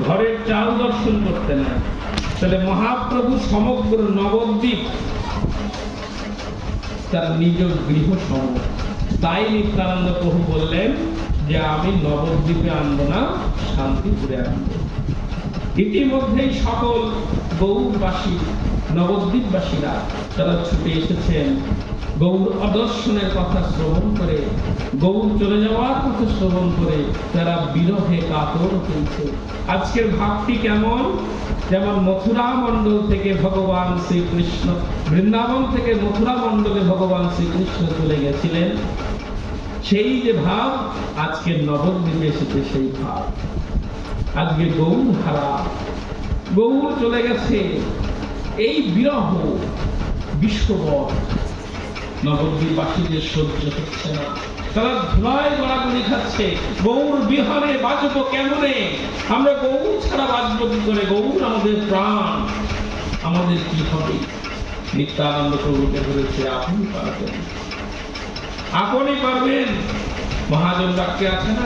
ঘরের চাল দর্শন করতে নেয়। তাহলে মহাপ্রভু সমগ্র নবদ্বীপ তার নিজ গৃহ সম। তাই নিত্যানন্দ প্রভু বললেন যে আমি নবদ্বীপে আনবো না, শান্তিপুরে আনবো। ইতিমধ্যেই সকল গৌরবাসী নবদ্বীপবাসীরা তারা ছুটে এসেছেন গৌর অদর্শনের কথা শ্রবণ করে, গৌর চলে যাওয়ার কথা শ্রবণ করে তারা বিরহে কাতর হয়েছে। আজকের ভাবটি কেমন? যেমন মথুরা মণ্ডল থেকে ভগবান শ্রীকৃষ্ণ, বৃন্দাবন থেকে মথুরা মণ্ডলে ভগবান শ্রীকৃষ্ণ চলে গেছিলেন, সেই যে ভাব আজকের নবদ্বীপে এসেছে সেই ভাব। আজকে গৌর হারা, গৌর চলে গেছে, এই বিরহ বিশ্ববর নবদ্বীপবাসীদের সহ্য হচ্ছে না। তারা ধুলায় গড়াগড়ি খাচ্ছে, গৌর বিহারে বাঁচবো কেমনে, আমরা গৌর ছাড়া বাঁচবো কি করে, গৌর আমাদের প্রাণ, আমাদের কি হবে? নিত্যানন্দ প্রভুকে বলেছে আপনি পারবেন, আপনি পারবেন। মহাজন বাক্যে আছে না,